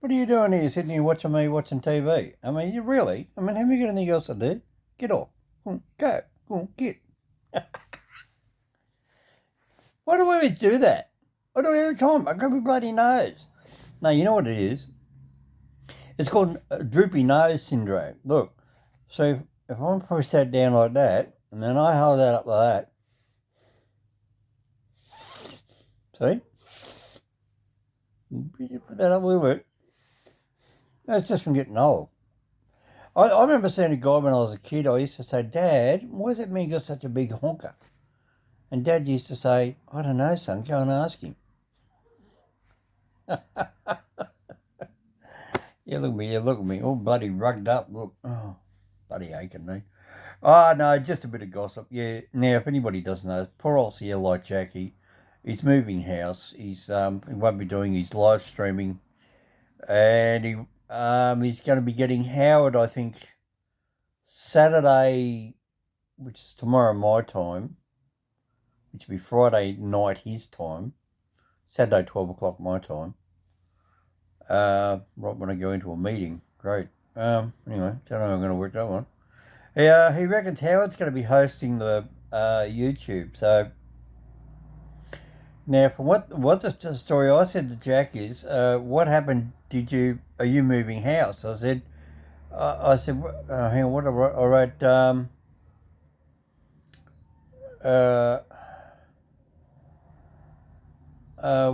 What are you doing here sitting here watching me watching TV? I mean, you really? I mean, have you got anything else to do? Get off. Go. Go on, get. Why do I always do that? I do it every time. I got my bloody nose. No, you know what it is? It's called droopy nose syndrome. Look, so if I'm push that down like that, and then I hold that up like that, see? You put that up with it. That's just from getting old. I remember seeing a guy when I was a kid. I used to say, Dad, why does it mean you got such a big honker? And Dad used to say, I don't know, son, go and ask him. Yeah, look at me, all bloody rugged up. Look, oh, bloody aching me. Oh, no, just a bit of gossip. Yeah, now, if anybody doesn't know, poor old Sierra like Jackie, he's moving house. He won't be doing his live streaming. And he's going to be getting Howard, I think, Saturday, which is tomorrow my time, which will be Friday night his time, Saturday 12 o'clock my time. Right when I go into a meeting. Great. Anyway, don't know how I'm going to work that one. Yeah, he reckons Howard's going to be hosting the YouTube. So now, from what the story I said to Jack is, what happened? Are you moving house? I said, hang on, what I wrote.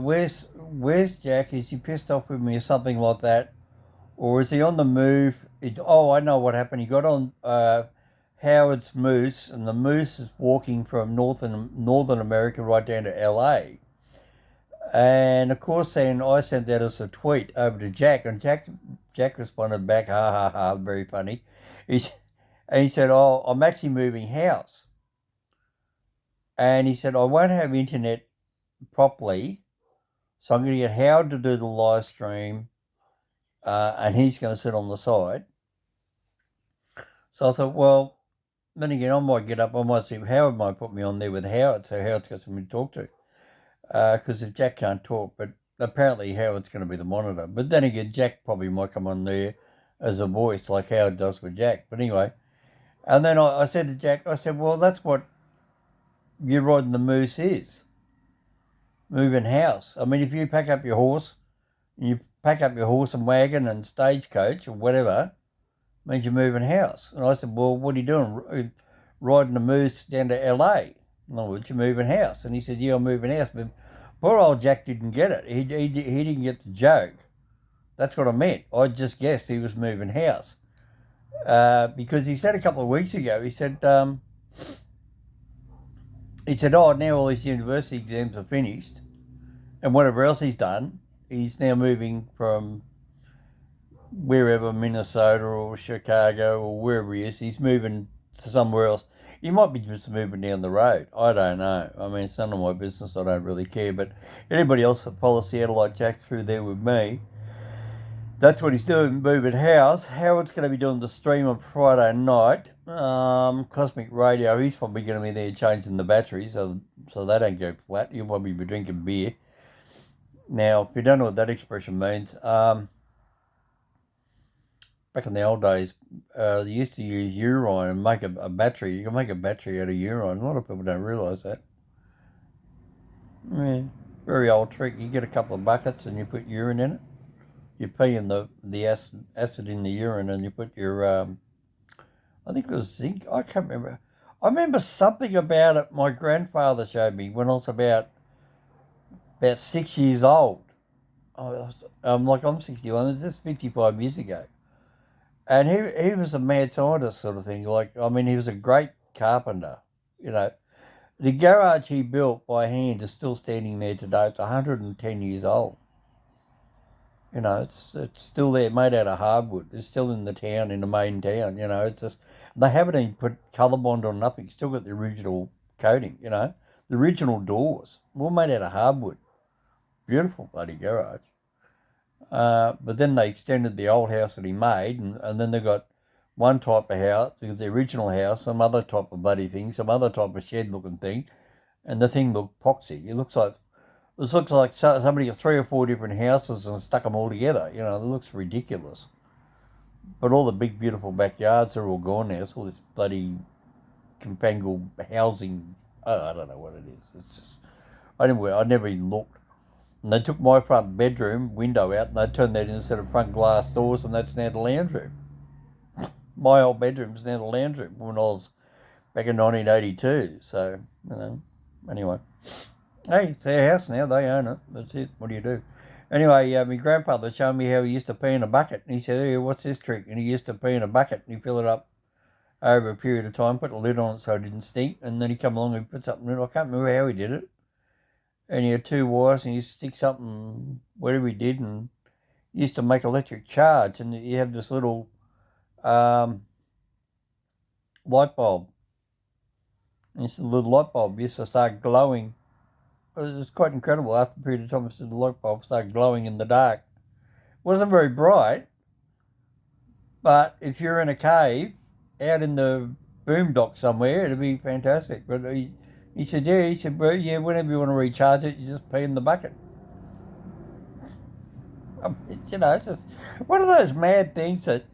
Where's Jack? Is he pissed off with me or something like that? Or is he on the move? I know what happened. He got on Howard's Moose, and the Moose is walking from Northern America right down to LA. And of course, then I sent that as a tweet over to Jack, and Jack responded back, ha ha ha, very funny. And he said, "Oh, I'm actually moving house." And he said, "I won't have internet properly, so I'm going to get Howard to do the live stream, and he's going to sit on the side." So I thought, well, then again, I might get up. I might see Howard might put me on there with Howard, so Howard's got somebody to talk to. Because if Jack can't talk, but apparently Howard's going to be the monitor. But then again, Jack probably might come on there as a voice like Howard does with Jack. But anyway, and then I said to Jack, I said, well, that's what you riding the Moose is. Moving house. I mean, if you pack up your horse, and wagon and stagecoach or whatever, means you're moving house. And I said, well, what are you doing? Riding the Moose down to LA. In other words, you're moving house. And he said, yeah, I'm moving house. But poor old Jack didn't get it. He didn't get the joke. That's what I meant. I just guessed he was moving house. Because he said a couple of weeks ago, he said, oh, now all his university exams are finished. And whatever else he's done, he's now moving from wherever, Minnesota or Chicago or wherever he is. He's moving to somewhere else. He might be just moving down the road. I don't know. I mean, it's none of my business. I don't really care. But anybody else that follows Seattle like Jack through there with me, that's what he's doing, moving house. Howard's going to be doing the stream on Friday night. Cosmic Radio, he's probably going to be there changing the batteries so they don't go flat. He'll probably be drinking beer. Now, if you don't know what that expression means, back in the old days, they used to use urine and make a battery. You can make a battery out of urine. A lot of people don't realise that. Yeah, very old trick. You get a couple of buckets and you put urine in it. You pee in the acid in the urine and you put your, I think it was zinc. I can't remember. I remember something about it my grandfather showed me when I was about 6 years old. I'm 61. This is 55 years ago. And he was a mad scientist sort of thing. He was a great carpenter. The garage he built by hand is still standing there today. It's 110 years old. It's still there, made out of hardwood. It's still in the town, in the main town. It's just, they haven't even put colour bond on nothing. Still got the original coating, the original doors, all made out of hardwood. Beautiful bloody garage. But then they extended the old house that he made, and then they got one type of house, the original house, some other type of bloody thing, some other type of shed-looking thing, and the thing looked poxy. It looks like This looks like somebody got 3 or 4 different houses and stuck them all together. You know, it looks ridiculous. But all the big, beautiful backyards are all gone now. It's all this bloody compangle housing. Oh, I don't know what it is. It's just, I never even looked. And they took my front bedroom window out and they turned that instead of front glass doors, and that's now the lounge room. My old bedroom's now the lounge room when I was back in 1982. So, you know, anyway. Hey, it's their house now. They own it. That's it. What do you do? Anyway, my grandfather showed me how he used to pee in a bucket. And he said, hey, what's this trick? And he used to pee in a bucket and he'd fill it up over a period of time, put a lid on it so it didn't stink. And then he'd come along and put something in it. I can't remember how he did it. And he had 2 wires and he used to stick something, whatever he did, and he used to make electric charge. And you have this little light bulb. And this little light bulb used to start glowing. It was quite incredible. After a period of time, the light bulb started glowing in the dark. It wasn't very bright, but if you're in a cave out in the boondock somewhere, it'd be fantastic. But he said, well, yeah, whenever you want to recharge it, you just pee in the bucket. I mean, you know, it's just one of those mad things that,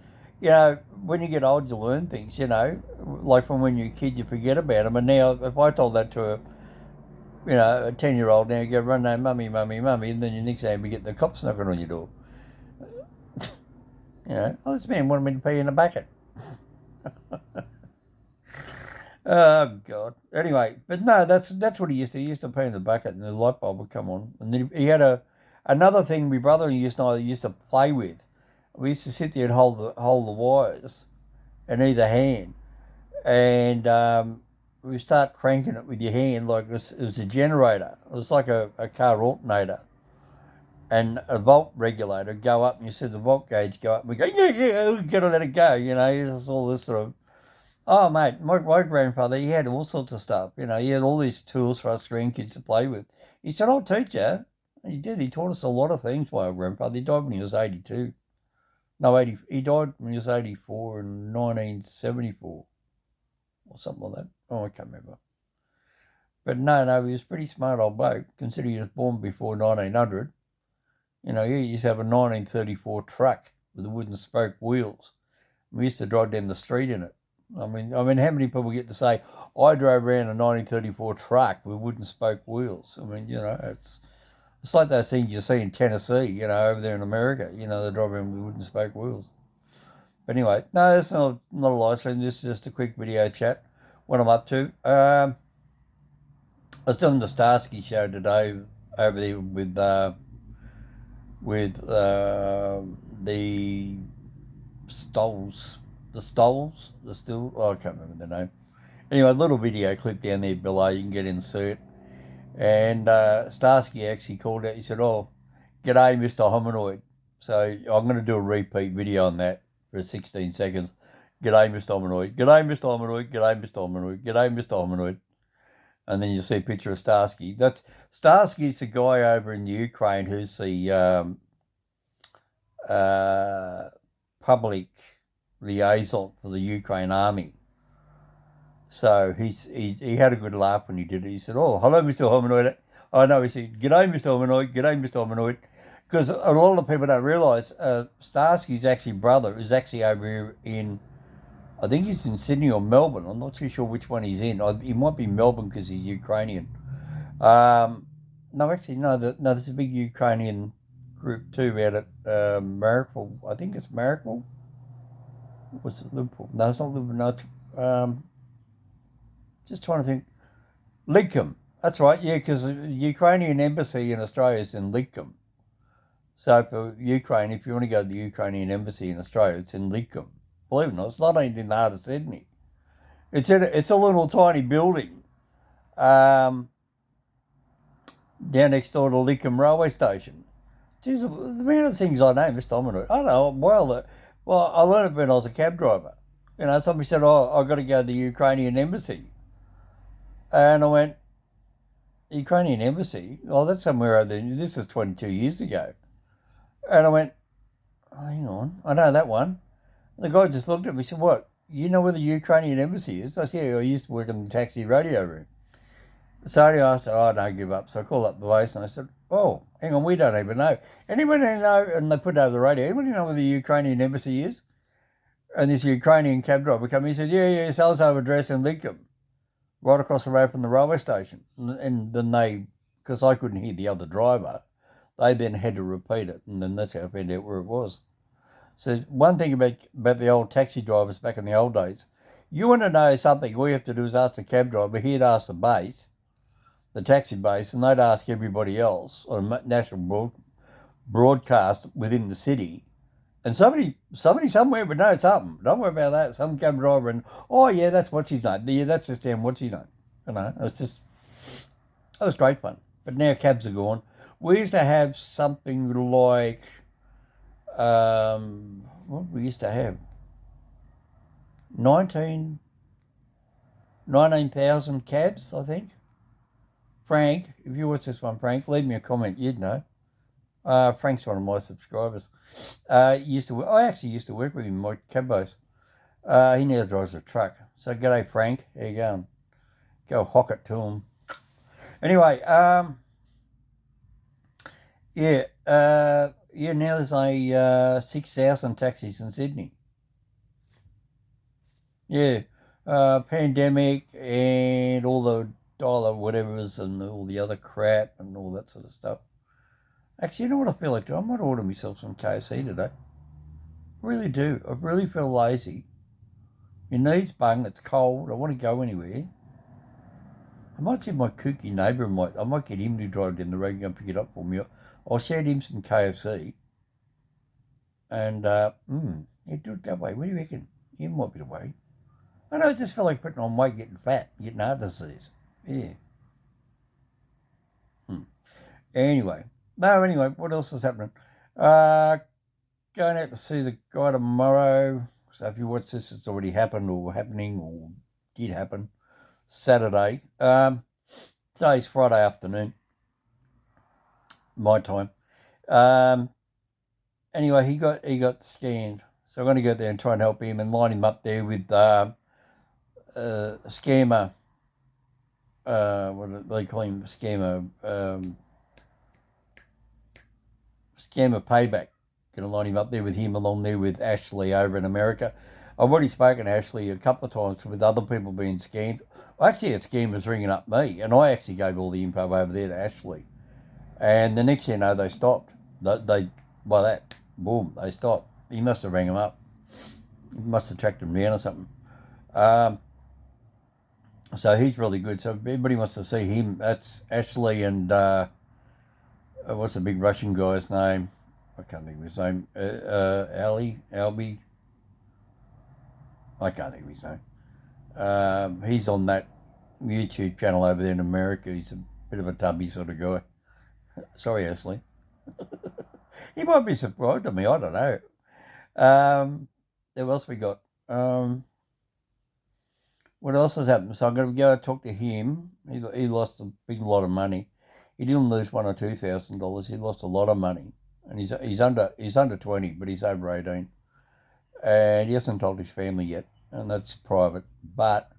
you know, when you get old, you learn things, you know, like from when you're a kid, you forget about them. And now, if I told that to a 10-year-old now, you go run there, mummy, mummy, mummy, and then your next day you get the cops knocking on your door. You know, oh, this man wanted me to pee in a bucket. Oh God. Anyway, but no, that's what he used to. He used to pee in the bucket, and the light bulb would come on. And then he had another thing. My brother used to play with. We used to sit there and hold the wires in either hand, and we start cranking it with your hand like it was a generator. It was like a car alternator. And a volt regulator go up, and you see the volt gauge go up, and we go, yeah, we've got to let it go, you know, it's all this sort of, oh, mate, my grandfather, he had all sorts of stuff, you know, he had all these tools for us grandkids to play with. He said, I'll teach you. And he did, he taught us a lot of things, my old grandfather. He died when he was 82. No, he died when he was 84 in 1974, or something like that. Oh, I can't remember. But no, he was a pretty smart old bloke, considering he was born before 1900. You know, he used to have a 1934 truck with the wooden spoke wheels. We used to drive down the street in it. I mean, how many people get to say, I drove around a 1934 truck with wooden spoke wheels? I mean, you know, it's like those things you see in Tennessee, you know, over there in America. You know, they drive around with wooden spoke wheels. But anyway, no, that's not a live stream. This is just a quick video chat. What I'm up to. I was doing the Starsky show today over there with the Stolls, I can't remember the name. Anyway, a little video clip down there below, you can get insert. And Starsky actually called out, he said, oh, g'day, Mr. Hominoid. So I'm going to do a repeat video on that for 16 seconds. G'day, Mr. Hominoid. G'day, Mr. Hominoid. G'day, Mr. Hominoid. G'day, Mr. Hominoid. And then you'll see a picture of Starsky. Starsky's the guy over in Ukraine who's the public liaison for the Ukraine army. So he had a good laugh when he did it. He said, oh, hello, Mr. Hominoid. Oh, no, he said, g'day, Mr. Hominoid. G'day, Mr. Hominoid. Because a lot of people don't realise Starsky's brother is actually over here in, I think he's in Sydney or Melbourne. I'm not too sure which one he's in. He might be Melbourne because he's Ukrainian. No, there's a big Ukrainian group too out at Marrickville. I think it's Marrickville. Was it Liverpool? No, it's not Liverpool. No, just trying to think. Lidcombe. That's right, yeah, because the Ukrainian embassy in Australia is in Lidcombe. So for Ukraine, if you want to go to the Ukrainian embassy in Australia, it's in Lidcombe. Believe it or not, it's not even in the heart of Sydney. It's a little tiny building down next door to Lidcombe railway station. Geez, the amount of things I know, Mr. Hominoid. I know, well, I learned it when I was a cab driver. You know, somebody said, oh, I've got to go to the Ukrainian embassy. And I went, Ukrainian embassy? Oh, that's somewhere over there. This was 22 years ago. And I went, oh, hang on, I know that one. The guy just looked at me and said, what, you know where the Ukrainian embassy is? I said, yeah, I used to work in the taxi radio room. So I said, oh, don't give up. So I called up the base and I said, Oh, hang on, we don't even know. Anybody know, and they put it over the radio, anybody know where the Ukrainian embassy is? And this Ukrainian cab driver come in and said, yeah, so-and-so address in Lidcombe, right across the road from the railway station. And then they, because I couldn't hear the other driver, they then had to repeat it, and then that's how I found out where it was. So one thing about the old taxi drivers back in the old days, you want to know something, all you have to do is ask the cab driver, he'd ask the base, the taxi base, and they'd ask everybody else on national broadcast within the city, and somebody somewhere would know something. Don't worry about that. Some cab driver and, oh yeah, that's what's his name. Yeah, that's just damn what's his name. You know, it was great fun. But now cabs are gone. We used to have something like, what we used to have? 19,000 cabs, I think. Frank, if you watch this one, Frank, leave me a comment. You'd know. Frank's one of my subscribers. I actually used to work with him in my cab boss. He now drives a truck. So g'day, Frank. How you going? Go hock it to him. Anyway, now there's a 6,000 taxis in Sydney. Yeah, pandemic and all the whatevers and all the other crap and all that sort of stuff. Actually, you know what I feel like doing? I might order myself some KFC today. I really do. I really feel lazy. My knees bung, it's cold, I want to go anywhere. I might see my kooky neighbour, I might get him to drive down the road and go pick it up for me. I'll send him some KFC. And, yeah, do it that way. What do you reckon? You might be the way. I know, I just feel like putting on weight, getting fat, getting heart disease. Yeah. Anyway, what else is happening? Going out to see the guy tomorrow. So if you watch this, it's already happened or happening or did happen. Saturday. Today's Friday afternoon. My time. Anyway, he got scanned. So I'm going to go there and try and help him and line him up there with scammer. What do they call him? Scammer payback. Going to line him up there with him along there with Ashley over in America. I've already spoken to Ashley a couple of times with other people being scammed. Actually, a scammer's ringing up me, and I actually gave all the info over there to Ashley. And the next thing you know, they stopped. They by that, boom, they stopped. He must have rang him up. He must have tracked him down or something. So he's really good. So if everybody wants to see him, that's Ashley and what's the big Russian guy's name? I can't think of his name. Albie. I can't think of his name. He's on that YouTube channel over there in America. He's a bit of a tubby sort of guy. Sorry, Ashley. He might be surprised at me. I don't know. What else we got? What else has happened? So I'm going to go talk to him. He lost a big lot of money. He didn't lose $1,000 or $2,000. He lost a lot of money, and he's under 20, but he's over 18, and he hasn't told his family yet, and that's private. But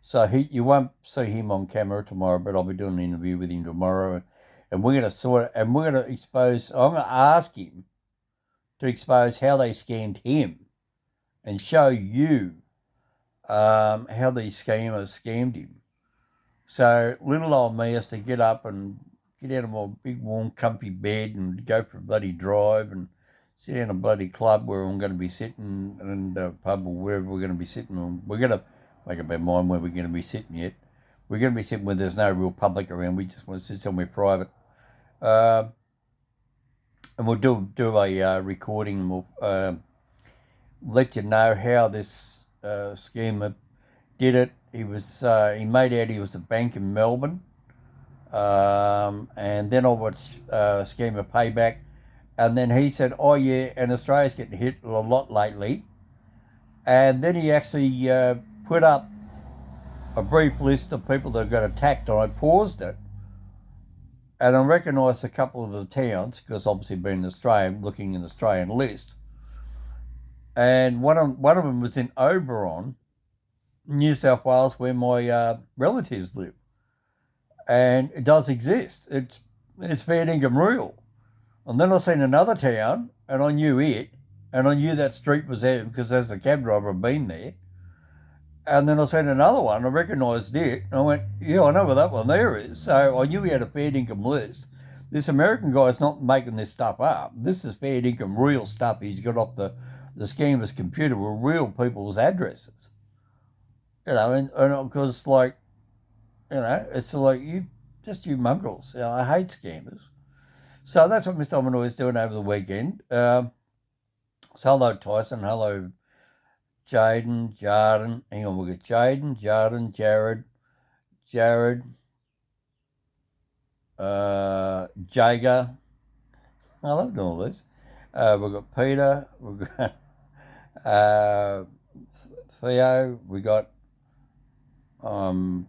so you won't see him on camera tomorrow, but I'll be doing an interview with him tomorrow, and we're going to expose. I'm going to ask him to expose how they scammed him, and show you how these scammers scammed him. So little old me has to get up and get out of my big warm comfy bed and go for a bloody drive and sit in a bloody club where I'm going to be sitting, and a pub or wherever we're going to be sitting. We're going to make up our mind where we're going to be sitting yet. We're going to be sitting where there's no real public around. We just want to sit somewhere private. And we'll do a recording, and we'll let you know how this scammer did it. He made out he was a bank in Melbourne, and then I watched Scammer Payback, and then he said, "Oh yeah, and Australia's getting hit a lot lately," and then he actually put up a brief list of people that got attacked, and I paused it, and I recognised a couple of the towns because obviously being Australian, looking in the Australian list, and one of them was in Oberon, New South Wales, where my relatives live, and it does exist. It's It's fair dinkum royal. And then I seen another town, and I knew it, and I knew that street was there because as a cab driver I'd been there. And then I seen another one, I recognised it, and I went, yeah, I know where that one there is. So I knew he had a fair dinkum list. This American guy's not making this stuff up. This is fair dinkum real stuff he's got off the scheme of his computer with real people's addresses. You know, and because like, you know, it's like you mongrels. You know, I hate scammers. So that's what Mr. Ominoy is doing over the weekend. So hello Tyson, hello Jaden, Jarden. Hang on, we've got Jaden, Jarden, Jared, Jager. I love doing all this. We've got Peter, we've got Theo, we got oh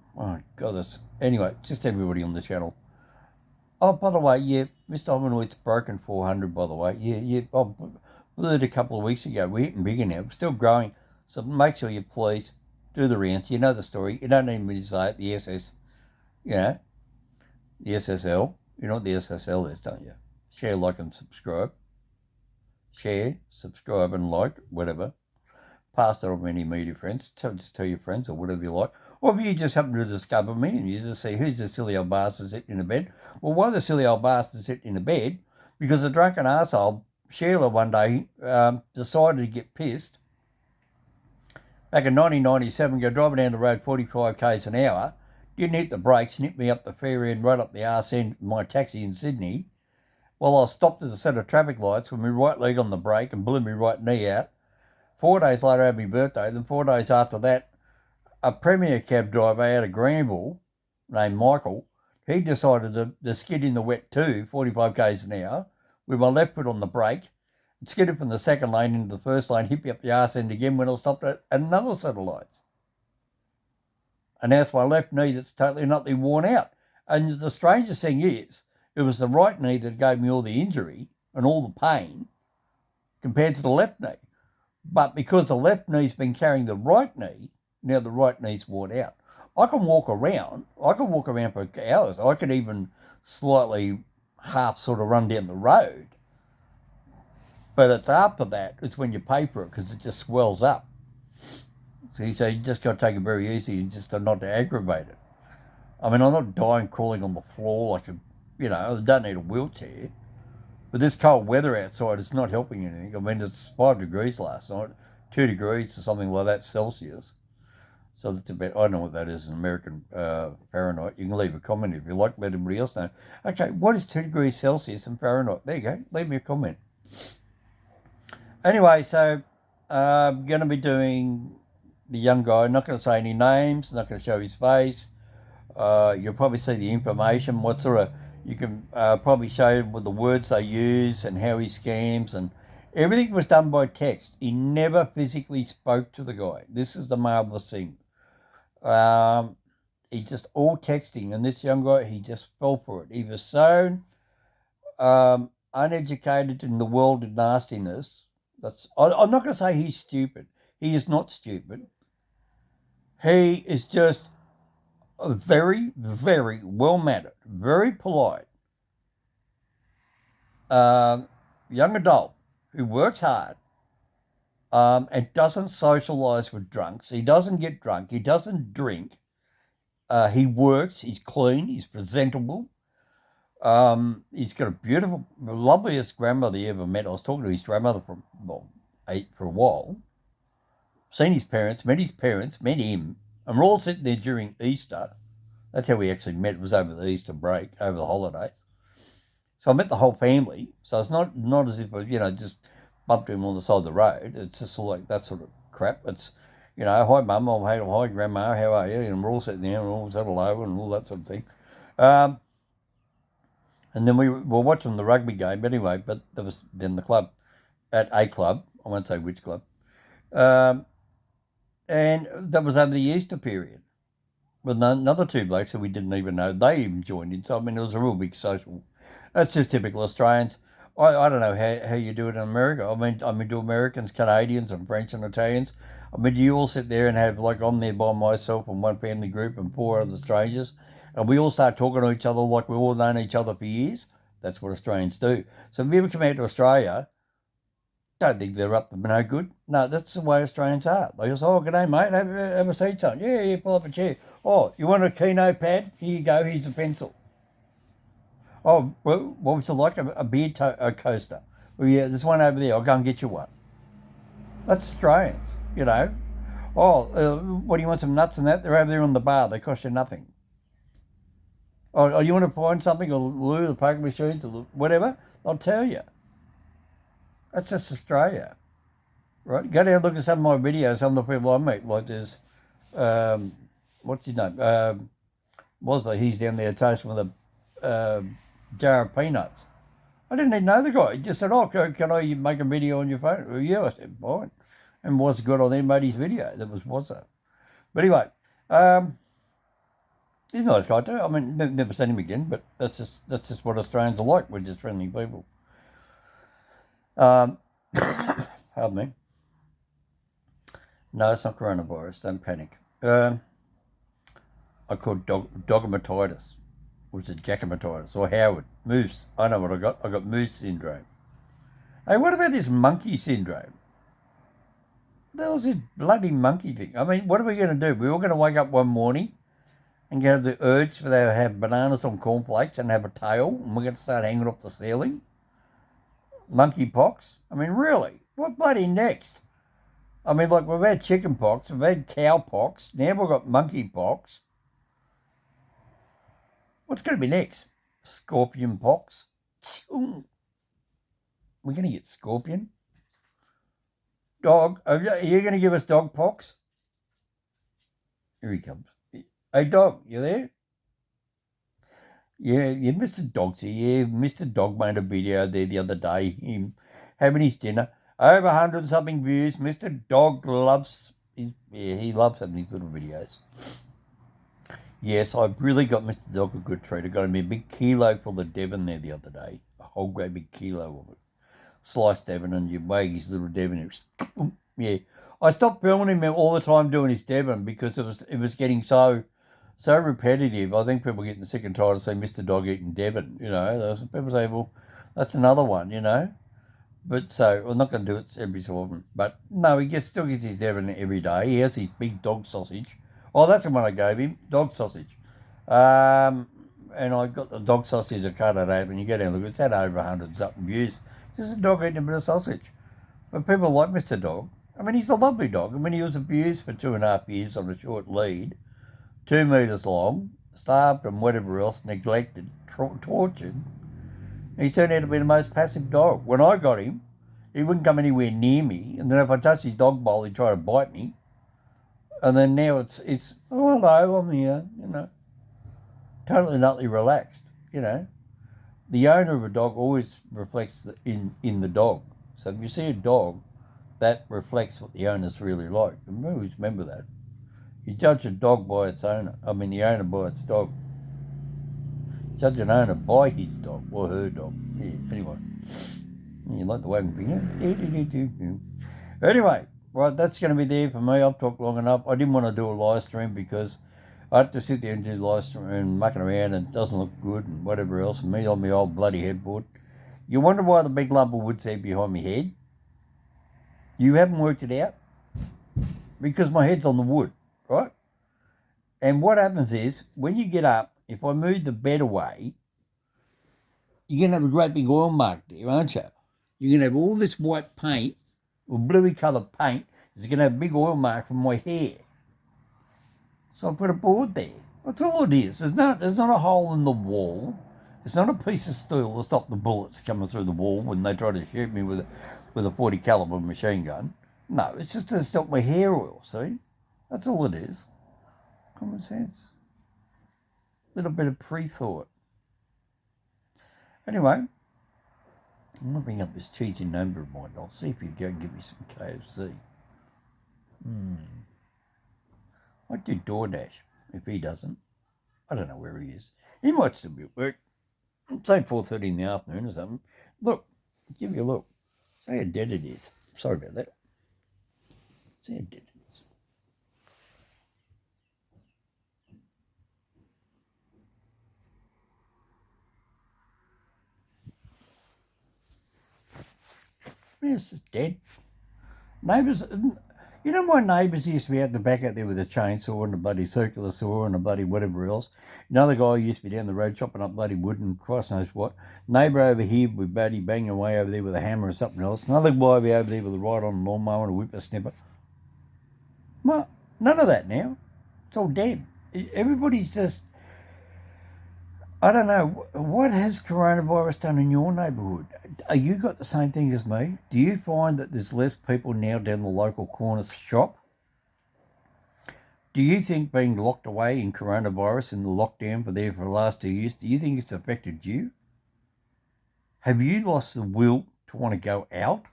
god, this anyway, just everybody on the channel. Oh, by the way, yeah, Mr. Ominoid's broken 400, by the way. Yeah, I blew it a couple of weeks ago. We're hitting bigger now. We're still growing. So make sure you please do the rounds. You know the story. You don't need me to say it. The SS, you know, the SSL. You know what the SSL is, don't you? Share, like, and subscribe. Share, subscribe, and like, whatever. Pass that on to any media friends. Just tell your friends or whatever you like. Or if you just happen to discover me and you just see who's the silly old bastard sitting in the bed. Well, why the silly old bastard sitting in the bed? Because a drunken arsehole, Sheila, one day decided to get pissed. Back in 1997, go driving down the road 45 k's an hour, didn't hit the brakes, nipped me up the fair end, right up the arse end of my taxi in Sydney. Well, I stopped at a set of traffic lights with my right leg on the brake and blew my right knee out. 4 days later, I had my birthday. Then 4 days after that, a Premier cab driver out of Granville named Michael, he decided to skid in the wet too, 45 k's an hour, with my left foot on the brake, and skidded from the second lane into the first lane, hit me up the arse end again when I stopped at another set of lights. And now it's my left knee that's totally not worn out. And the strangest thing is, it was the right knee that gave me all the injury and all the pain compared to the left knee. But because the left knee's been carrying the right knee, now the right knee's worn out. I can walk around for hours. I could even slightly half sort of run down the road. But it's after that, it's when you pay for it because it just swells up. So you just got to take it very easy and just not to aggravate it. I mean, I'm not dying crawling on the floor like I don't need a wheelchair. But this cold weather outside is not helping anything. I mean, it's 5 degrees last night, 2 degrees or something like that Celsius. So that's about, I don't know what that is in American Fahrenheit. You can leave a comment if you like, let everybody else know. Okay, what is 2 degrees Celsius in Fahrenheit? There you go, leave me a comment. Anyway, so I'm going to be doing the young guy. I'm not going to say any names, not going to show his face. You'll probably see the information, what sort of, you can probably show with the words they use and how he scams, and everything was done by text. He never physically spoke to the guy. This is the marvellous thing. He just all texting, and this young guy, he just fell for it. He was so uneducated in the world of nastiness. I'm not going to say he's stupid. He is not stupid. He is just a very, very well-mannered, very polite young adult who works hard and doesn't socialise with drunks. He doesn't get drunk. He doesn't drink. He works. He's clean. He's presentable. He's got a beautiful, loveliest grandmother you ever met. I was talking to his grandmother for a while. Seen his parents, met him. And we're all sitting there during Easter. That's how we actually met. It was over the Easter break, over the holidays. So I met the whole family. So it's not as if I, just bumped him on the side of the road. It's just like that sort of crap. It's, hi mum, hi grandma, how are you? And we're all sitting there and all said hello and all that sort of thing. And then we were watching the rugby game anyway, but there was then the club, at a club, I won't say which club, and that was over the Easter period with another two blokes that we didn't even know. They even joined in. So, I mean, it was a real big social. That's just typical Australians. I don't know how you do it in America. I mean, do Americans, Canadians and French and Italians, I mean, do you all sit there and have, like, I'm there by myself and one family group and 4 other strangers, and we all start talking to each other like we've all known each other for years. That's what Australians do. So if you ever come out to Australia, don't think they're up to no good. No, that's the way Australians are. They just, oh, g'day, mate, have a seat, son. Yeah, pull up a chair. Oh, you want a keno pad? Here you go, here's a pencil. Oh, well, what would you like? A beer coaster? Well, yeah, there's one over there. I'll go and get you one. That's Australians, you know. Oh, what do you want, some nuts and that? They're over there on the bar. They cost you nothing. Oh, you want to find something, or lure the poker machines, or whatever? I'll tell you. That's just Australia, right? Go down and look at some of my videos, some of the people I meet. Like there's, what's his name? He's down there toasting with a jar of peanuts. I didn't even know the guy. He just said, oh, can I make a video on your phone? Well, yeah, I said, fine. And was good on there, made his video. That was Wazza. But anyway, he's a nice guy too. I mean, never seen him again, but that's just what Australians are like. We're just friendly people. Pardon me. No, it's not coronavirus. Don't panic. I called dogmatitis, which is jacomatitis, or Howard. Moose. I know what I got. I got moose syndrome. Hey, what about this monkey syndrome? What the hell's this bloody monkey thing? I mean, what are we going to do? We're all going to wake up one morning and have the urge to have bananas on cornflakes and have a tail, and we're going to start hanging off the ceiling? Monkey pox? I mean, really? What bloody next? I mean, like, we've had chicken pox, we've had cow pox, now we've got monkey pox. What's going to be next? Scorpion pox? We're going to get scorpion? Dog? Are you going to give us dog pox? Here he comes. Hey, dog, you there? Yeah, Mr. Dog's here. Yeah, Mr. Dog made a video there the other day, him having his dinner. Over 100 and something views. Mr. Dog loves, he loves having these little videos. Yes, I've really got Mr. Dog a good treat. I got him a big kilo full of Devon there the other day. A whole great big kilo of it. Sliced Devon, and you wag his little Devon. Yeah. I stopped filming him all the time doing his Devon because it was getting so repetitive. I think people are getting sick and tired of seeing Mr. Dog eating Devon, you know. People say, well, that's another one, you know. But so, I'm not going to do it every so often. But no, he still gets his Devon every day. He has his big dog sausage. Oh, that's the one I gave him, dog sausage. And I got the dog sausage, I cut it open. You go down and look, it's had over 100 something views. Just a dog eating a bit of sausage. But people like Mr. Dog. I mean, he's a lovely dog. I mean, he was abused for 2.5 years on a short lead, 2 metres long, starved and whatever else, neglected, tortured. He turned out to be the most passive dog. When I got him, he wouldn't come anywhere near me. And then if I touched his dog bowl, he'd try to bite me. And then now it's oh, hello, I'm here, you know. Totally nutty relaxed, you know. The owner of a dog always reflects in the dog. So if you see a dog, that reflects what the owner's really like. And always remember that. You judge a dog by its owner. I mean, the owner by its dog. Judge an owner by his dog or her dog. Yeah, anyway. You like the wagon finger? Anyway, right, that's going to be there for me. I've talked long enough. I didn't want to do a live stream because I had to sit there and do the live stream and mucking around and it doesn't look good and whatever else. And me on my old bloody headboard. You wonder why the big lump of wood's there behind my head? You haven't worked it out? Because my head's on the wood, right? And what happens is, when you get up, if I move the bed away, you're going to have a great big oil mark there, aren't you? You're going to have all this white paint, or bluey coloured paint, it's going to have a big oil mark from my hair. So I put a board there. That's all it is. There's not a hole in the wall. It's not a piece of steel to stop the bullets coming through the wall when they try to shoot me with a 40 caliber machine gun. No, it's just to stop my hair oil, see? That's all it is. Common sense. A little bit of pre-thought. Anyway, I'm going to bring up this cheesy number of mine. I'll see if you go and give me some KFC. I'd do DoorDash if he doesn't. I don't know where he is. He might still be at work. Say 4:30 in the afternoon or something. Look, give you a look. See how dead it is. Sorry about that. See how dead it is. Yeah, it's just dead. Neighbours, you know, my neighbours used to be out the back out there with a chainsaw and a bloody circular saw and a bloody whatever else. Another guy used to be down the road chopping up bloody wood and Christ knows what. Neighbour over here would bloody banging away over there with a hammer or something else. Another guy over there with a ride on a lawnmower and a whippersnipper. Well, none of that now. It's all dead. Everybody's just, I don't know, what has coronavirus done in your neighbourhood? Are you got the same thing as me? Do you find that there's less people now down the local corner shop? Do you think being locked away in coronavirus and the lockdown for the last 2 years, do you think it's affected you? Have you lost the will to want to go out?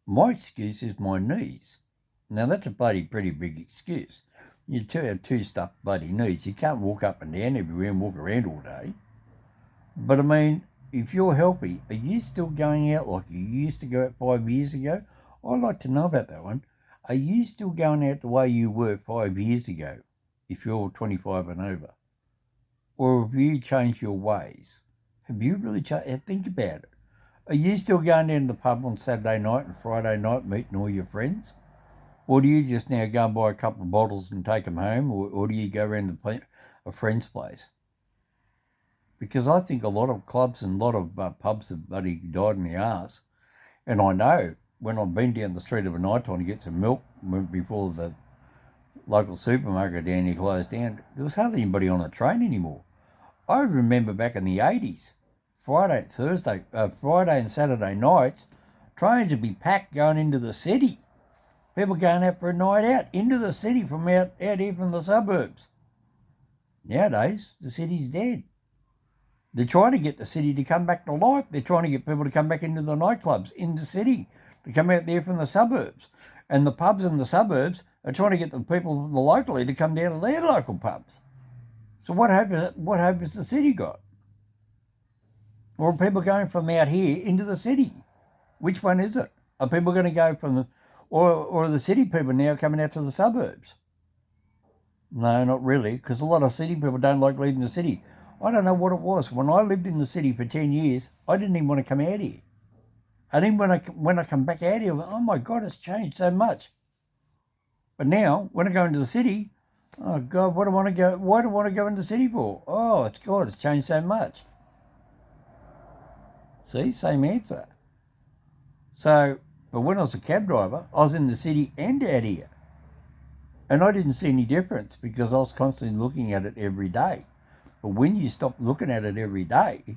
My excuse is my knees. Now that's a pretty big excuse. You have two stuffed bloody knees. You can't walk up and down everywhere and walk around all day. But I mean, if you're healthy, are you still going out like you used to go out 5 years ago? I'd like to know about that one. Are you still going out the way you were 5 years ago if you're 25 and over? Or have you changed your ways? Have you really changed? Think about it. Are you still going down to the pub on Saturday night and Friday night meeting all your friends? Or do you just now go and buy a couple of bottles and take them home? Or do you go around a friend's place? Because I think a lot of clubs and a lot of pubs have bloody died in the arse. And I know when I've been down the street of a night time to get some milk before the local supermarket down here closed down, there was hardly anybody on the train anymore. I remember back in the 80s, Friday and Saturday nights, trains would be packed going into the city. People going out for a night out into the city from out here from the suburbs. Nowadays, the city's dead. They're trying to get the city to come back to life. They're trying to get people to come back into the nightclubs in the city, to come out there from the suburbs. And the pubs in the suburbs are trying to get the people locally to come down to their local pubs. So what hope has the city got? Or are people going from out here into the city? Which one is it? Are people going to go from the... Or are the city people now coming out to the suburbs? No, not really, because a lot of city people don't like leaving the city. I don't know what it was. When I lived in the city for 10 years, I didn't even want to come out here. And then when I come back out here, I went, oh my God, it's changed so much. But now, when I go into the city, oh God, why do I want to go into the city for? Oh, it's changed so much. See, same answer. So, but when I was a cab driver, I was in the city and out here. And I didn't see any difference because I was constantly looking at it every day. But when you stop looking at it every day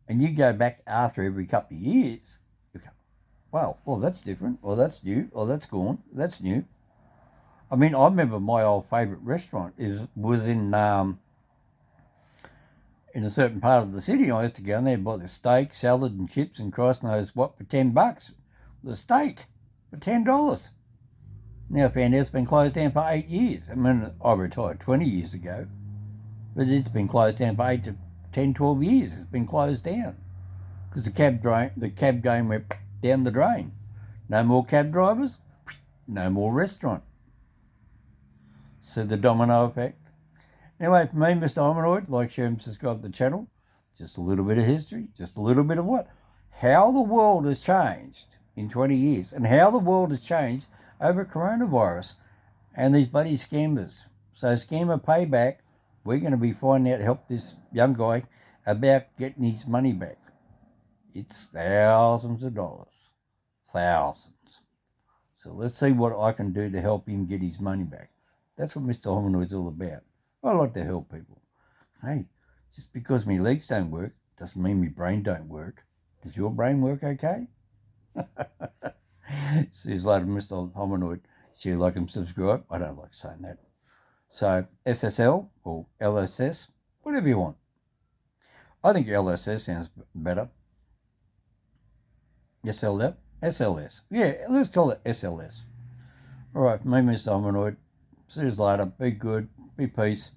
and you go back after every couple of years, you go, well, that's different. Well, that's new. Well, that's gone. That's new. I mean, I remember my old favourite restaurant was in a certain part of the city. I used to go in there and buy the steak, salad and chips and Christ knows what for $10. The steak for $10. Now I found out it's been closed down for 8 years. I mean, I retired 20 years ago, but it's been closed down for 8 to 10, 12 years. It's been closed down because the cab game went down the drain. No more cab drivers, no more restaurant. So the domino effect. Anyway, for me, Mr. Hominoid, like, share and subscribe to the channel. Just a little bit of history, just a little bit of what? How the world has changed in 20 years and how the world has changed over coronavirus and these bloody scammers. So scammer payback, we're going to be finding out to help this young guy about getting his money back. It's thousands of dollars. Thousands. So let's see what I can do to help him get his money back. That's what Mr. Hominoid's all about. I like to help people. Hey, just because my legs don't work doesn't mean my brain don't work. Does your brain work okay? See you later, Mr. Hominoid. Share, like, and subscribe. I don't like saying that. So, SSL or LSS, whatever you want. I think LSS sounds better. SLS. Yeah, let's call it SLS. All right, for me, Mr. Hominoid. See you later. Be good. Be peace.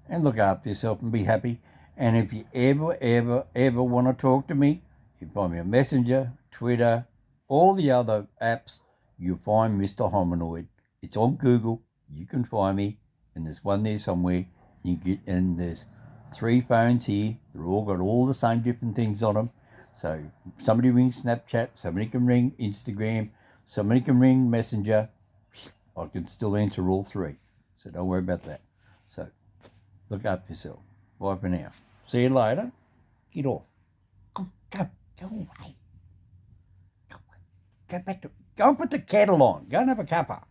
And look after yourself and be happy. And if you ever want to talk to me, you find me on Messenger, Twitter, all the other apps, you find Mr. Hominoid. It's on Google. You can find me. And there's one there somewhere. And there's 3 phones here. They're all got all the same different things on them. So somebody rings Snapchat, somebody can ring Instagram, somebody can ring Messenger. I can still answer all three. So don't worry about that. So look up yourself. Bye for now. See you later. Get off. Go away. Go away. Go back to, go and put the kettle on. Go and have a cuppa.